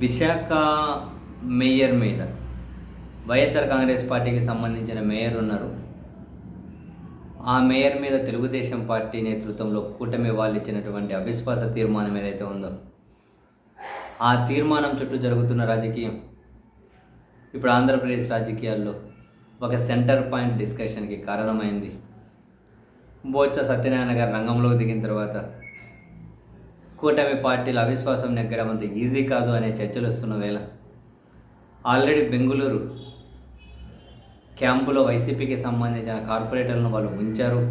Visakha mayor మీద వైఎస్ఆర్ కాంగ్రెస్ పార్టీకి సంబంధించిన మేయర్ ఉన్నారు. ఆ మేయర్ మీద తెలుగుదేశం పార్టీ నేతృత్వంలో కూటమి వాళ్ళు ఇచ్చినటువంటి అవిశ్వాస తీర్మానం ఏదైతే ఉందో, ఆ తీర్మానం చుట్టూ జరుగుతున్న రాజకీయం ఇప్పుడు ఆంధ్రప్రదేశ్ రాజకీయాల్లో ఒక సెంటర్ పాయింట్ డిస్కషన్కి కారణమైంది. బొత్స సత్యనారాయణ గారు రంగంలోకి దిగిన తర్వాత కూటమి పార్టీల అవిశ్వాసం నెగ్గడం అంత ఈజీ కాదు అనే చర్చలు వస్తున్న వేళ ఆల్రెడీ బెంగుళూరు క్యాంపులో వైసీపీకి సంబంధించిన కార్పొరేటర్లను వాళ్ళు ఉంచారు.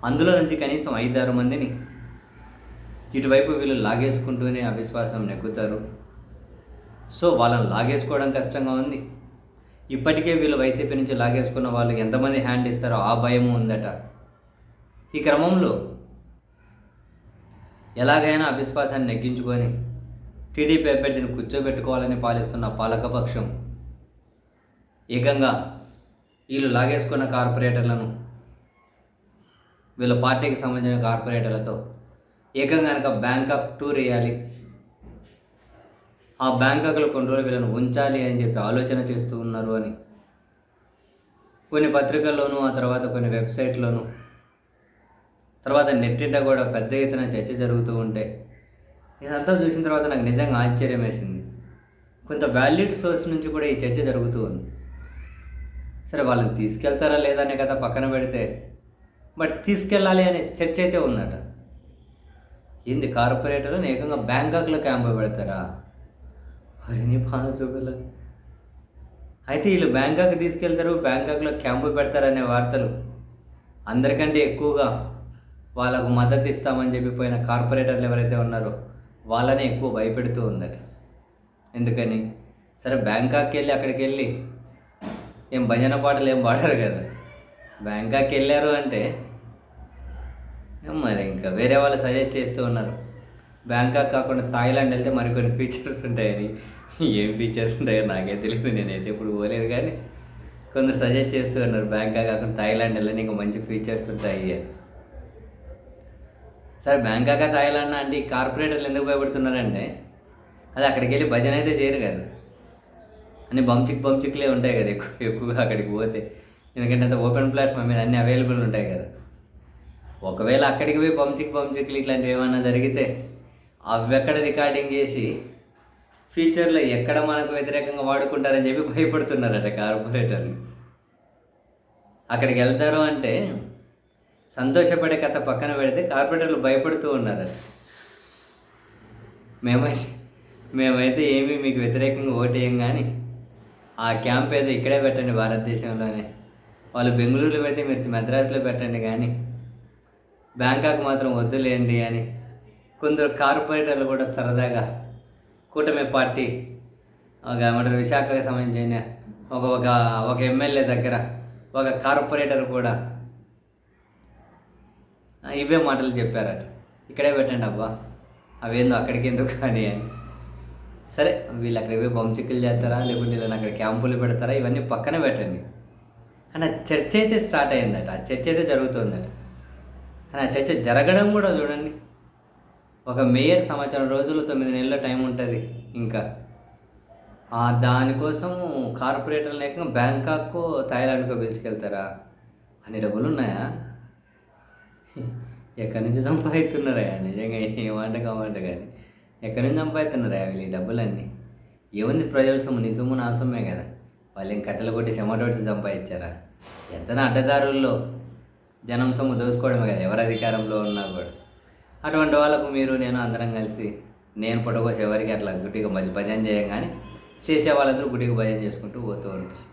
అందులో నుంచి కనీసం 5-6 మందిని ఇటువైపు వీళ్ళు లాగేసుకుంటూనే అవిశ్వాసం నెగ్గుతారు. సో వాళ్ళని లాగేసుకోవడం కష్టంగా ఉంది. ఇప్పటికే వీళ్ళు వైసీపీ నుంచి లాగేసుకున్న వాళ్ళు ఎంతమంది హ్యాండ్ ఇస్తారో ఆ భయము ఉందట. ఈ క్రమంలో ఎలాగైనా అవిశ్వాసాన్ని నెగ్గించుకొని టీడీపీ అభ్యర్థిని కూర్చోబెట్టుకోవాలని పాలిస్తున్న పాలకపక్షం ఏకంగా వీళ్ళు లాగేసుకున్న కార్పొరేటర్లను వీళ్ళ పార్టీకి సంబంధించిన కార్పొరేటర్లతో ఏకంగా కనుక బ్యాంకాక్ టూర్ వేయాలి, ఆ బ్యాంకాక్లో కొన్ని రోజులు వీళ్ళను ఉంచాలి అని చెప్పి ఆలోచన చేస్తూ ఉన్నారు అని కొన్ని పత్రికల్లోనూ, ఆ తర్వాత కొన్ని వెబ్సైట్లోనూ, తర్వాత నెట్టింట కూడా పెద్ద ఎత్తున చర్చ జరుగుతూ ఉంటే ఇదంతా చూసిన తర్వాత నాకు నిజంగా ఆశ్చర్యం వేసింది. కొంత వ్యాలిడ్ సోర్స్ నుంచి కూడా ఈ చర్చ జరుగుతూ ఉంది. సరే, వాళ్ళని తీసుకెళ్తారా లేదా అనే కథ పక్కన పెడితే, బట్ తీసుకెళ్ళాలి అనే చర్చ అయితే ఉందట. ఏంది, కార్పొరేటర్లను ఏకంగా బ్యాంకాక్లో క్యాంపు పెడతారా? వరిని పానసుగుల అయితే వీళ్ళు బ్యాంకాక్ తీసుకెళ్తారు, బ్యాంకాక్లో క్యాంపు పెడతారనే వార్తలు అందరికంటే ఎక్కువగా వాళ్ళకు మద్దతు ఇస్తామని చెప్పిపోయిన కార్పొరేటర్లు ఎవరైతే ఉన్నారో వాళ్ళనే ఎక్కువ భయపెడుతూ ఉందట. ఎందుకని? సరే, బ్యాంకాక్కి వెళ్ళి అక్కడికి వెళ్ళి ఏం భజన పాటలు ఏం పాడరు కదా. బ్యాంకాక్కి వెళ్ళారు అంటే మరి ఇంకా వేరే వాళ్ళు సజెస్ట్ చేస్తూ ఉన్నారు, బ్యాంకాక్ కాకుండా థాయిలాండ్ వెళ్తే మరికొన్ని ఫీచర్స్ ఉంటాయని. ఏం ఫీచర్స్ ఉంటాయో నాకే తెలియదు, నేనైతే ఇప్పుడు పోలేదు. కానీ కొందరు సజెస్ట్ చేస్తూ ఉన్నారు బ్యాంకాక్ కాకుండా థాయిలాండ్ వెళ్ళని ఇంకా మంచి ఫీచర్స్ ఉంటాయి. సరే, బ్యాంకాక్ థాయిలాండ్ అంటే ఈ కార్పొరేటర్లు ఎందుకు భయపడుతున్నారంటే, అది అక్కడికి వెళ్ళి భజన అయితే చేయరు కదా, అన్ని బంచిక్లే ఉంటాయి కదా ఎక్కువగా అక్కడికి పోతే. ఎందుకంటే అంత ఓపెన్ ప్లాట్ఫామ్ మీద అన్నీ అవైలబుల్ ఉంటాయి కదా. ఒకవేళ అక్కడికి పోయి బంచిక్లు ఇట్లాంటివి ఏమన్నా జరిగితే అవి ఎక్కడ రికార్డింగ్ చేసి ఫ్యూచర్లో ఎక్కడ మనకు వ్యతిరేకంగా వాడుకుంటారని చెప్పి భయపడుతున్నారట కార్పొరేటర్లు. అక్కడికి వెళ్తారు అంటే సంతోషపడే కథ పక్కన పెడితే కార్పొరేటర్లు భయపడుతూ ఉన్నారట. మేమైతే ఏమీ మీకు వ్యతిరేకంగా ఓటేయం, కానీ ఆ క్యాంప్ ఏదో ఇక్కడే పెట్టండి భారతదేశంలోనే, వాళ్ళు బెంగళూరులో పెడితే మీరు మద్రాసులో పెట్టండి, కానీ బ్యాంకాక్ మాత్రం వద్దులేండి అని కొందరు కార్పొరేటర్లు కూడా సరదాగా కూటమి పార్టీ ఏమంటారు విశాఖకు సంబంధించిన ఒక ఎమ్మెల్యే దగ్గర ఒక కార్పొరేటర్ కూడా ఇవే మాటలు చెప్పారట, ఇక్కడే పెట్టండి అబ్బా, అవేందో అక్కడికి ఎందుకు కానీ అని. సరే, వీళ్ళు అక్కడికి పోయి బంచిక్కులు చేస్తారా లేకుంటే వీళ్ళని అక్కడ క్యాంపులు పెడతారా ఇవన్నీ పక్కన పెట్టండి. కానీ ఆ చర్చ అయితే స్టార్ట్ అయిందట, ఆ చర్చ అయితే జరుగుతుందట. కానీ ఆ చర్చ జరగడం కూడా చూడండి, ఒక మేయర్ 1 సంవత్సరం రోజులు 9 నెలల టైం ఉంటుంది. ఇంకా దానికోసం కార్పొరేటర్లు లేక బ్యాంకాక్కో థాయిలాండ్కో పిలుచుకెళ్తారా? అన్ని డబ్బులు ఉన్నాయా? ఎక్కడి నుంచి సంపాదిస్తున్నారా? నిజంగా ఏమంట కామంట, కానీ ఎక్కడి నుంచి సంపాదిస్తున్నారా వీళ్ళు ఈ డబ్బులన్నీ? ఏముంది, ప్రజల సొమ్ము, నీ సొమ్ము నా సొమ్మే కదా. వాళ్ళు ఏం కట్టెలు కొట్టి చెమటోడ్చి సంపాదించారా? ఎంతనా అడ్డదారుల్లో జనం సొమ్ము దోసుకోవడమే కదా ఎవరు అధికారంలో ఉన్నా కూడా. అటువంటి వాళ్ళకు మీరు నేను అందరం కలిసి, నేను పొడగోసి ఎవరికి అట్లా గుడ్డిగా భజన చేయం, కానీ చేసే వాళ్ళందరూ గుడ్డిగా భజన చేసుకుంటూ పోతూ ఉంటారు.